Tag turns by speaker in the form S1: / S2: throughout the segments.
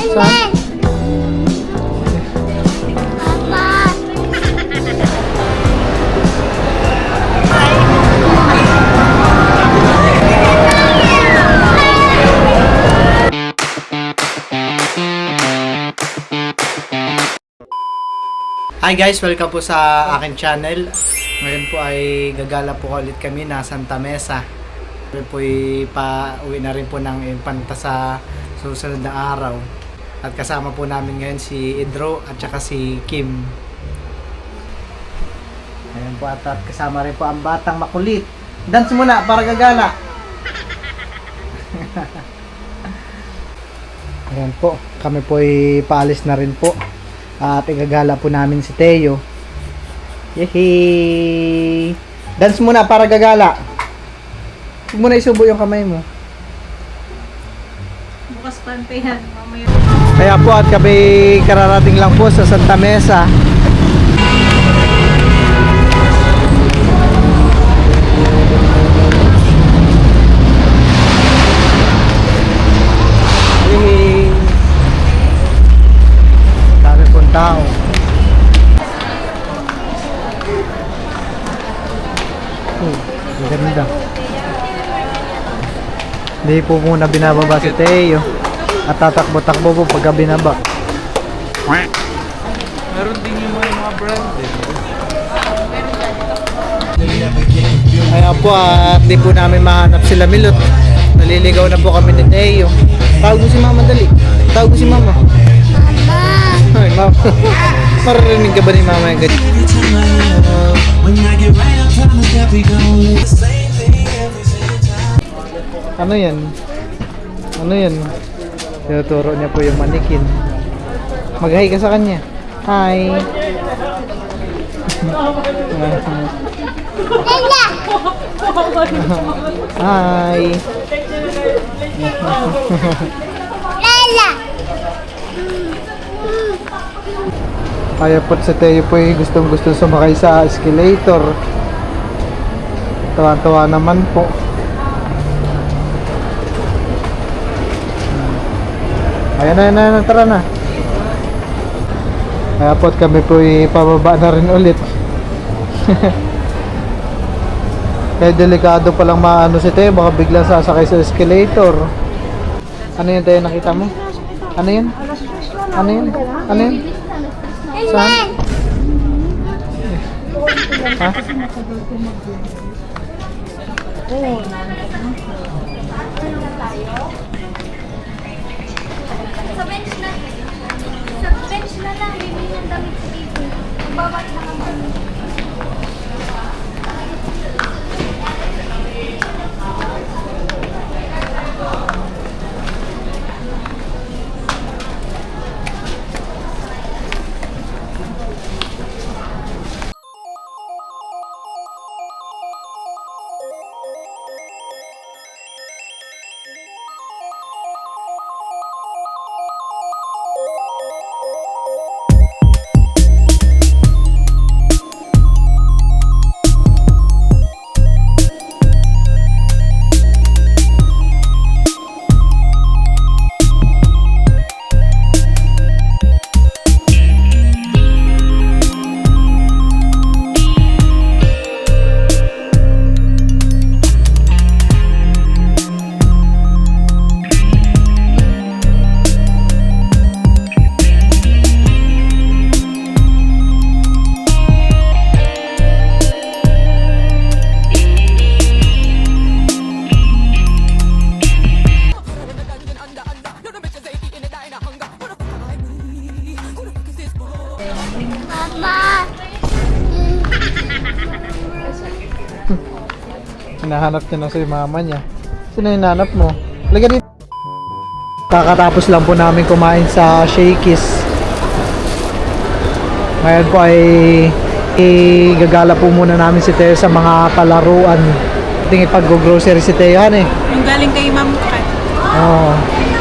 S1: Saan? Hi guys, welcome po sa akin channel. Ngayon po ay gagala po ulit kami na Santa Mesa. Ngayon po ay pauwi na rin po ng Infanta sa susunod na araw. At kasama po namin ngayon si Idro at saka si Kim. Ngayon po at kasama rin po ang batang makulit. Dance muna para gagala. Ngayon po, kami po ay paalis na rin po. At igagala po namin si Teo. Yehey! Dance muna para gagala. Huwag mo na isubo yung kamay mo.
S2: Bukas pantayan, mamaya.
S1: Kaya po at kami kararating lang po sa Santa Mesa. Yehey! Dami pong tao. Ganda. Hindi po muna binababa si Teo. At tatakbo-takbo po pagka binaba.
S3: Meron din yung mga brand eh.
S1: Kaya po di po namin mahanap sila Milot. Naliligaw na po kami ni Teo. Tawag mo si Mama dali. Tawag mo si Mama. Ay, Mama. Maririnig ka ba ni Mama yung ganyan? Ano yan? Ano yan? Tinuturo niya po yung manikin. Mag-hi ka sa kanya. Hi! Hi! Kaya po sa Teo po ay gustong-gusto sumakay sa escalator. Tawa-tawa naman po. Ayan na, tara na. Kaya po kami po ay pababa na rin ulit. Kaya delikado palang maano si Teo, baka biglang sasakay sa escalator. Ano yun Teo, nakita mo? Ano yun? Ano yun? Ano yun? Saan? Ha?
S2: Sa bench na. Sa bench na lang, bibili ng damit sa dito. Magbabalik na kami.
S1: Hinahanap niya na si mama niya. Sino yung hinahanap mo? Laga dito. Kakatapos lang po namin kumain sa Shakey's. Ngayon po ay gagala po muna namin si Teo sa mga palaruan. Tingin pag-grocery si Teo eh.
S2: Yung galing kay Ma'am Kat.
S1: Oo.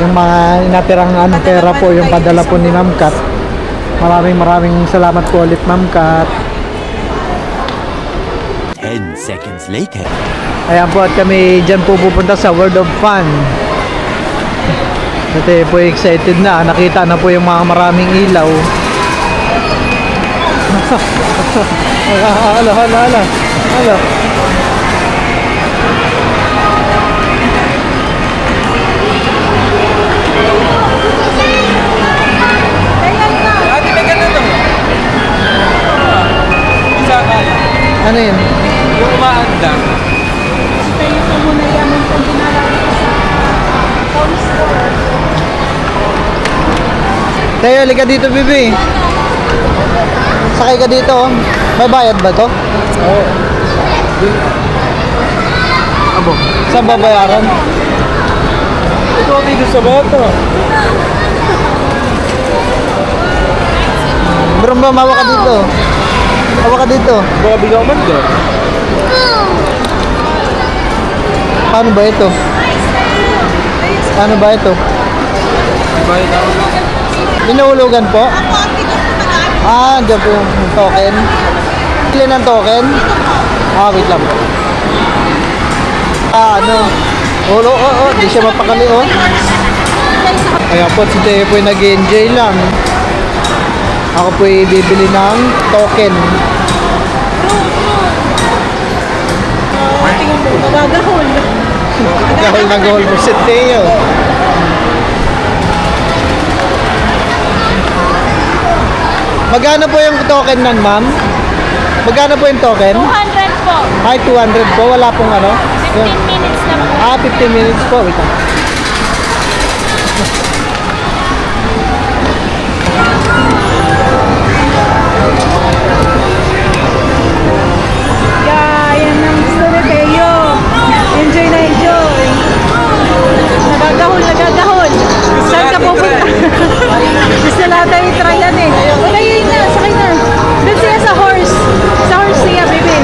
S1: Yung mga inatirang pera po, yung padala po ni Ma'am Kat. Maraming salamat po ulit Ma'am Kat.
S3: 10 seconds later.
S1: Ayan po at kami dyan po pupunta sa World of Fun. Ate po excited na. Nakita na po yung mga maraming ilaw. Hala.
S3: Ate, may ganito mo. Isa kaya.
S1: Ano yun?
S3: Yung umaandar.
S1: Tayo, halika dito, bibi. Sakay ka dito, oh. May bayad ba to?
S3: Oo.
S1: Abo. Saan babayaran?
S3: Ito ang dito sa bata.
S1: Bro, mawa ka dito. Mawa ka dito.
S3: Baka bigaw man doon.
S1: Paano ba ito? Paano ba ito?
S3: Bayad ako.
S1: Inuulugan po? Ah, dyan po yung token. Ilan ang token? Ah, wait lang po. Ah, ano? Di siya mapakali, oh. Ayan po, si Teo po yung nag-enjoy lang. Ako po bibili ng token. Gahol po si Teo. Magkano po yung token nan, ma'am? Magkano po yung token?
S2: 200 po.
S1: Ay, 200 po. Wala pong ano?
S2: 15 minutes na po.
S1: Ah, 15 minutes po. Wait lang.
S4: Yan ang gusto ni Teo. Enjoy na enjoy. Nagagahol. Saan ka pupunta? Gusto natin i-try yan eh. Wala yun na, sakay na. Doon siya sa horse. Sa horse siya, baby.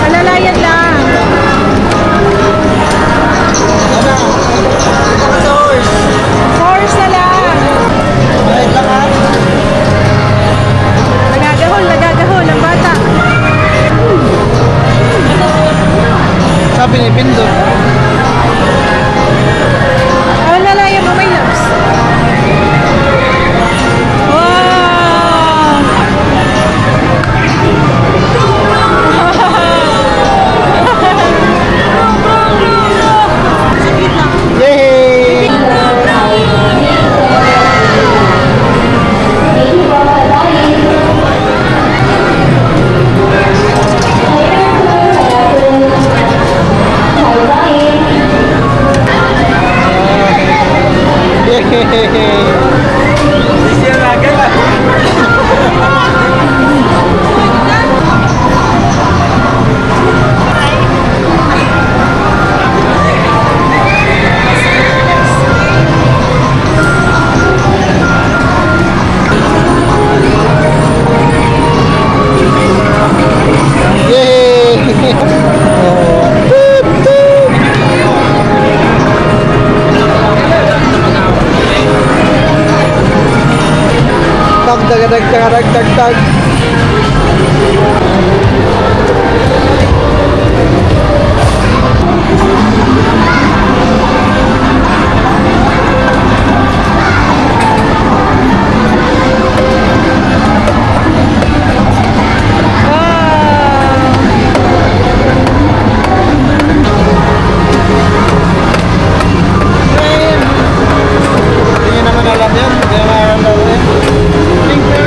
S4: Alalayan lang.
S1: Sa horse.
S4: Sa horse na lang.
S1: Wait lang, ha?
S4: Nagagahol ang bata.
S1: Sabi ni Pindo.
S4: Alalayan mo, my loves. Wow!
S1: Yay! Yay!
S3: Siya agad ah.
S1: Yay! Toot, toot! Tag. Hindi naman alam yan. Hindi naman alam yan. Okay na.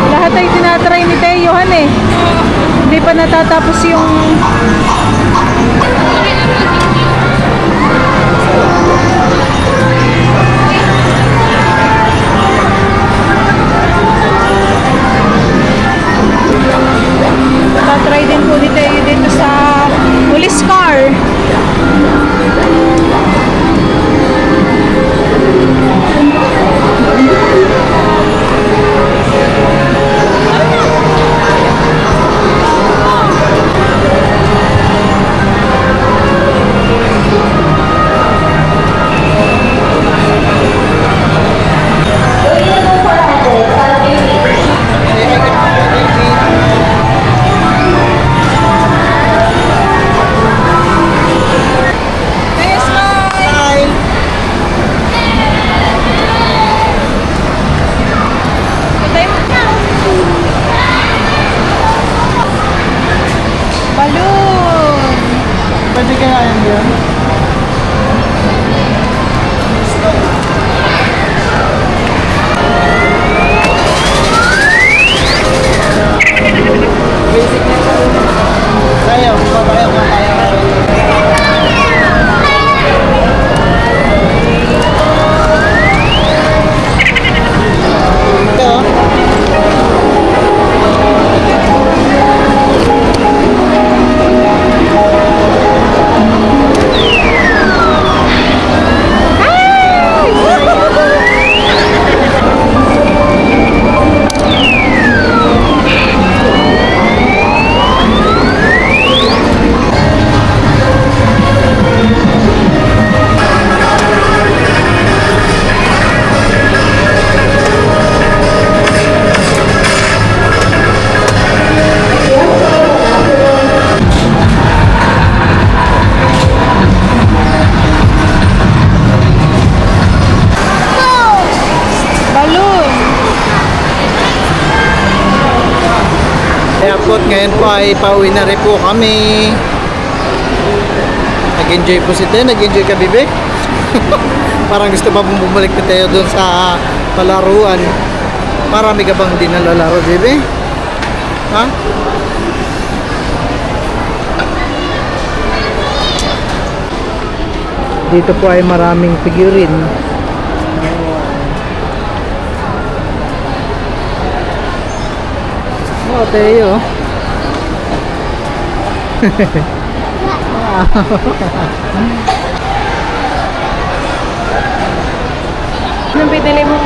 S4: Lahat ay tinatry ni Teo Han eh. Hindi pa natatapos yung tatry din po ni Teo dito sa police car.
S1: po at ngayon po ay pauwi na rin po kami. Nag-enjoy po si Teo. Nag-enjoy ka, Bibi? Parang gusto pa pong bumalik na Teo doon sa palaruan. Marami ka bang di nalalaro, Bibi? Ha? Dito po ay maraming figurine. Oh, Teo.
S4: Anong pinili mo?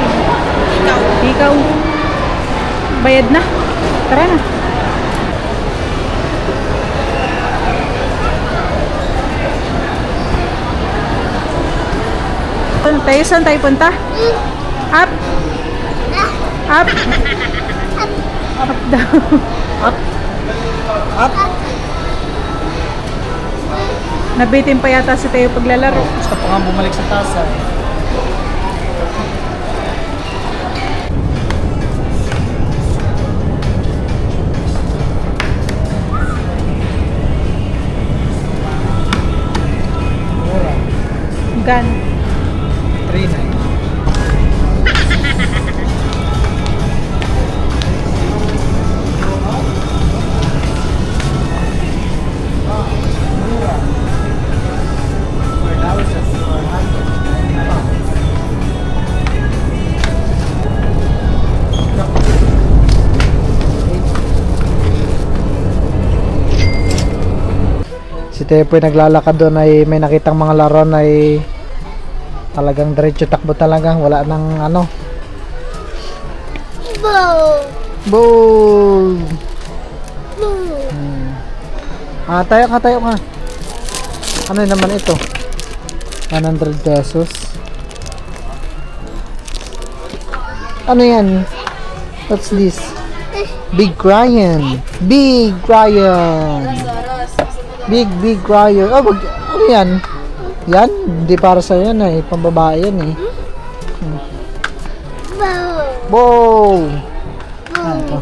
S4: Ikaw. Bayad na. Tara na. Tayo, saan tayo punta? Up? Up? Up daw.
S1: Up. Up.
S4: Nabitin pa yata si Teo paglalaro.
S1: Gusto pa nga bumalik sa tasa.
S4: Gan.
S1: 3-9. Si Teo po naglalakad doon ay may nakitang mga laruan ay talagang diretso takbo talaga, wala nang ano. Bowl. Tayo ka. Ano naman ito? 100 pesos. Ano yan? What's this? Big Ryan. Big Ryan. Big Ryan. Oh, ano yan? Yan? Hindi para sa yan eh. Pambabae yan eh. Bow. Ah, ito.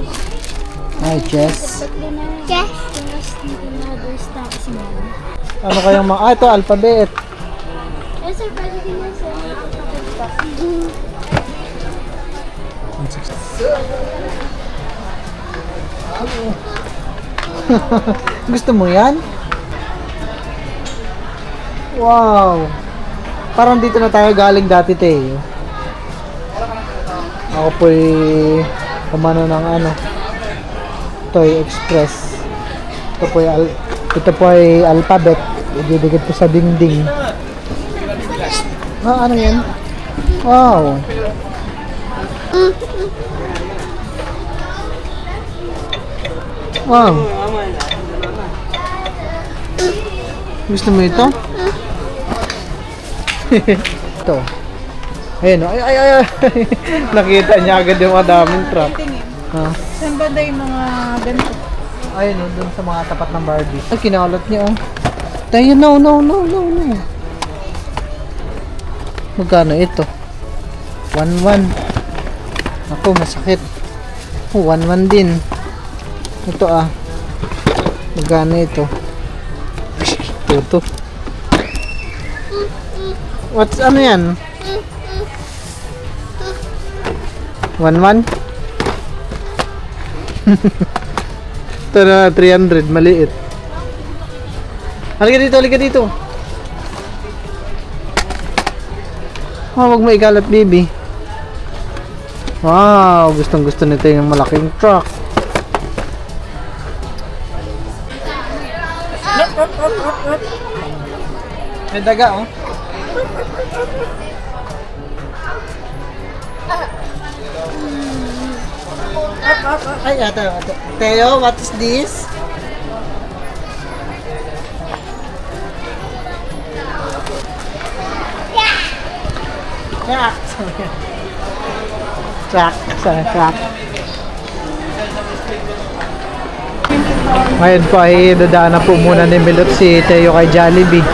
S1: Ay, chess. Ano kayang mga... ito, alphabet.
S2: Sir, pwede din yan, sir.
S1: Gusto mo yan? Wow! Parang dito na tayo galing dati, Teo. Ako po'y kumano ng ano, Toy Express. Ito po ay alphabet. Ididikit po sa dingding. Ano yan? Wow! Wow! Gusto mo ito? Ito. Ayun, ay. Nakita niya agad yung madaming truck. Ha?
S4: Saan ba daw yung mga ganito?
S1: Ayun, dun sa mga tapat ng Barbie. Ay, kinalat niya, oh. Tayo, no. Magkano ito? 1-1. Ako, masakit. Oh, 1-1 din. Ito, magkano ito? Ito. What's ano yan? 1-1? Ito na 300, maliit. Halika dito. Oh, wag mo ikalat, baby. Wow, gustong gusto nito yung malaking truck. May daga, oh. Ay, ito. Teo, what is this? Truck. Truck. Ngayon po ay dadaan na po muna ni Milot si Teo kay Jollibee.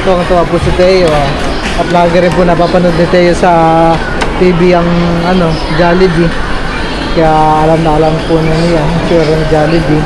S1: Tuwang-tuwa po si Teo. At lagi rin po napapanood ni Teo sa TV ang Jollibee. Kaya alam na alam po na niya. Sure ng Jollibee.